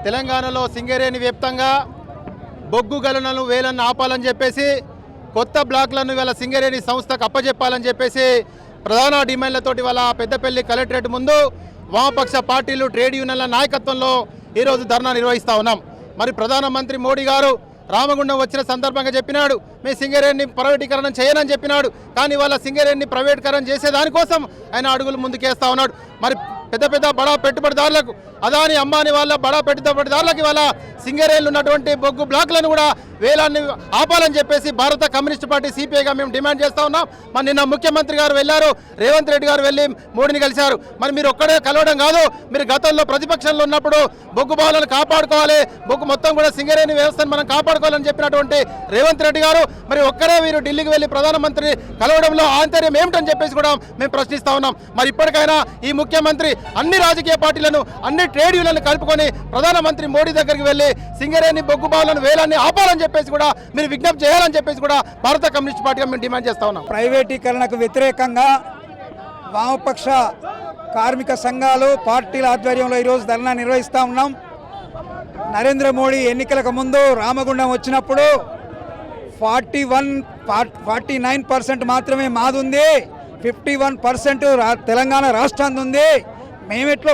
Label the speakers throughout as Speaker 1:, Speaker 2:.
Speaker 1: తెలంగాణలో సింగరేణి వ్యాప్తంగా బొగ్గు గనులను వేలను ఆపాలని చెప్పేసి కొత్త బ్లాక్లను ఇవాళ సింగరేణి సంస్థకు అప్పజెప్పాలని చెప్పేసి ప్రధాన డిమాండ్లతోటి వాళ్ళ పెద్దపల్లి కలెక్టరేట్ ముందు వామపక్ష పార్టీలు ట్రేడ్ యూనియన్ల నాయకత్వంలో ఈరోజు ధర్నా నిర్వహిస్తూ ఉన్నాం. మరి ప్రధానమంత్రి మోడీ గారు రామగుండం వచ్చిన సందర్భంగా చెప్పినాడు, మీ సింగరేణిని ప్రైవేటీకరణ చేయనని చెప్పినాడు. కానీ వాళ్ళ సింగరేణిని ప్రైవేటీకరణ చేసేదానికోసం ఆయన అడుగులు ముందుకేస్తా ఉన్నాడు. మరి పెద్ద పెద్ద బడా పెట్టుబడిదారులకు, అదాని అంబానీ వాళ్ళ బడా పెట్టుబడిదారులకు ఇవాళ సింగరేణిలో ఉన్నటువంటి బొగ్గు బ్లాక్లను కూడా వేలాన్ని ఆపాలని చెప్పేసి భారత కమ్యూనిస్ట్ పార్టీ సిపిఐగా మేము డిమాండ్ చేస్తూ ఉన్నాం. మరి నిన్న ముఖ్యమంత్రి గారు వెళ్ళారు, రేవంత్ రెడ్డి గారు వెళ్ళి మోడీని కలిశారు. మరి మీరు ఒక్కడే కలవడం కాదు, మీరు గతంలో ప్రతిపక్షంలో ఉన్నప్పుడు బొగ్గు బావులను కాపాడుకోవాలి, బొగ్గు మొత్తం కూడా సింగరేణి వ్యవస్థను మనం కాపాడుకోవాలని చెప్పినటువంటి రేవంత్ రెడ్డి గారు మరి ఒక్కరే మీరు ఢిల్లీకి వెళ్ళి ప్రధానమంత్రి కలవడంలో ఆంతర్యం ఏమిటని చెప్పేసి కూడా మేము ప్రశ్నిస్తూ ఉన్నాం. మరి ఇప్పటికైనా ఈ ముఖ్యమంత్రి అన్ని రాజకీయ పార్టీలను, అన్ని ట్రేడ్ యూనియన్లను కలుపుకొని ప్రధానమంత్రి మోడీ దగ్గరికి వెళ్ళి సింగరేణి బొగ్గు బావులను వేలాన్ని ఆపాలని చెప్పేసి కూడా మీరు విజ్ఞప్తి చేయాలని చెప్పేసి కూడా భారత కమ్యూనిస్ట్ పార్టీగా మేము డిమాండ్ చేస్తా ఉన్నాం.
Speaker 2: ప్రైవేటీకరణకు వ్యతిరేకంగా వామపక్ష కార్మిక సంఘాలు పార్టీల ఆధ్వర్యంలో ఈరోజు ధర్నా నిర్వహిస్తూ ఉన్నాం. నరేంద్ర మోడీ ఎన్నికలకు ముందు రామగుండం వచ్చినప్పుడు 49% మాత్రమే మాదుంది, 51% తెలంగాణ రాష్ట్రానికి ఉంది, మేమెట్లో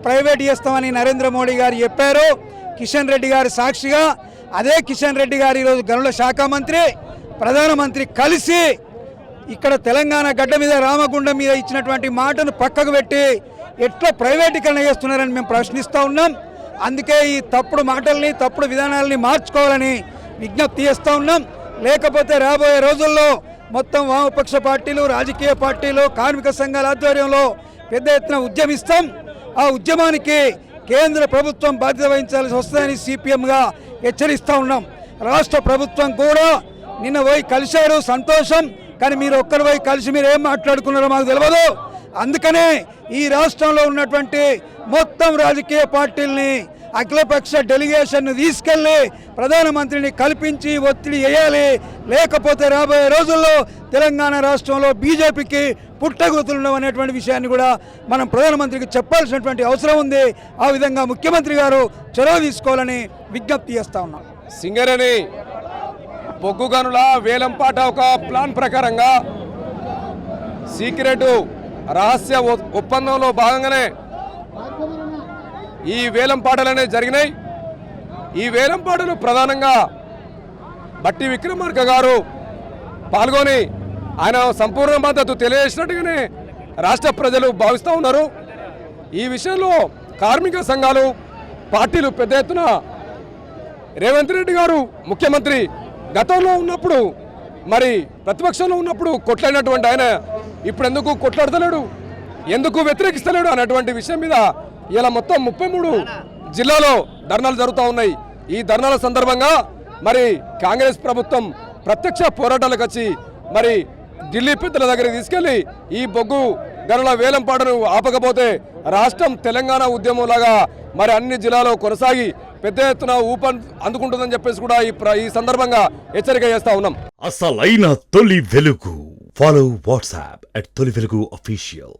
Speaker 2: ప్రైవేట్ చేస్తామని నరేంద్ర మోడీ గారు చెప్పారు. కిషన్ రెడ్డి గారి సాక్షిగా అదే కిషన్ రెడ్డి గారు ఈరోజు గనుల శాఖ మంత్రి, ప్రధానమంత్రి కలిసి ఇక్కడ తెలంగాణ గడ్డ మీద రామగుండం మీద ఇచ్చినటువంటి మాటను పక్కకు పెట్టి ఎట్లా ప్రైవేటీకరణ చేస్తున్నారని మేము ప్రశ్నిస్తూ ఉన్నాం. అందుకే ఈ తప్పుడు మాటల్ని, తప్పుడు విధానాలని మార్చుకోవాలని విజ్ఞప్తి చేస్తూ ఉన్నాం. లేకపోతే రాబోయే రోజుల్లో మొత్తం వామపక్ష పార్టీలు, రాజకీయ పార్టీలు, కార్మిక సంఘాల ఆధ్వర్యంలో పెద్ద ఎత్తున ఉద్యమిస్తాం. ఆ ఉద్యమానికి కేంద్ర ప్రభుత్వం బాధ్యత వహించాల్సి వస్తుందని సిపిఎంగా హెచ్చరిస్తూ ఉన్నాం. రాష్ట్ర ప్రభుత్వం కూడా నిన్న పోయి కలిశారు, సంతోషం. కానీ మీరు ఒక్కరు పోయి కలిసి మీరు ఏం మాట్లాడుకున్నారో మాకు తెలియదు. అందుకనే ఈ రాష్ట్రంలో ఉన్నటువంటి మొత్తం రాజకీయ పార్టీల్ని, అఖిలపక్ష డెలిగేషన్ను తీసుకెళ్లి ప్రధానమంత్రిని కల్పించి ఒత్తిడి వేయాలి. లేకపోతే రాబోయే రోజుల్లో తెలంగాణ రాష్ట్రంలో బీజేపీకి పుట్టగొతులుండవు అనేటువంటి విషయాన్ని కూడా మనం ప్రధానమంత్రికి చెప్పాల్సినటువంటి అవసరం ఉంది. ఆ విధంగా ముఖ్యమంత్రి గారు చొరవ తీసుకోవాలని విజ్ఞప్తి చేస్తా ఉన్నాం.
Speaker 3: సింగరేణి బొగ్గు గనుల వేలంపాట ఒక ప్లాన్ ప్రకారంగా సీక్రెట్ రహస్య ఒప్పందంలో భాగంగానే ఈ వేలంపాటలనే జరిగినాయి. ఈ వేలంపాటలు ప్రధానంగా బట్టి విక్రమార్క గారు పాల్గొని ఆయన సంపూర్ణ మద్దతు తెలియజేసినట్టుగానే రాష్ట్ర ప్రజలు భావిస్తూ ఉన్నారు. ఈ విషయంలో కార్మిక సంఘాలు, పార్టీలు పెద్ద ఎత్తున రేవంత్ రెడ్డి గారు ముఖ్యమంత్రి గతంలో ఉన్నప్పుడు, మరి ప్రతిపక్షంలో ఉన్నప్పుడు కొట్లాడినటువంటి ఆయన ఇప్పుడు ఎందుకు కొట్లాడతలేడు, ఎందుకు వ్యతిరేకిస్తలేడు అనేటువంటి విషయం మీద ఇలా మొత్తం 33 జిల్లాలో ధర్నాలు జరుగుతూ ఉన్నాయి. ఈ ధర్నాల సందర్భంగా మరి కాంగ్రెస్ ప్రభుత్వం ప్రత్యక్ష పోరాటాలకు వచ్చి మరి ఢిల్లీ పెద్దల దగ్గరికి తీసుకెళ్లి ఈ బొగ్గు గనుల వేలంపాటను ఆపకపోతే రాష్ట్రం తెలంగాణ ఉద్యమంలాగా మరి అన్ని జిల్లాలో కొనసాగి పెద్ద ఎత్తున అందుకుంటుందని చెప్పేసి కూడా ఈ సందర్భంగా హెచ్చరిక చేస్తా ఉన్నాం.
Speaker 4: అసలైన తొలి వెలుగు. ఫాలో వాట్సాప్ @తొలి వెలుగు official.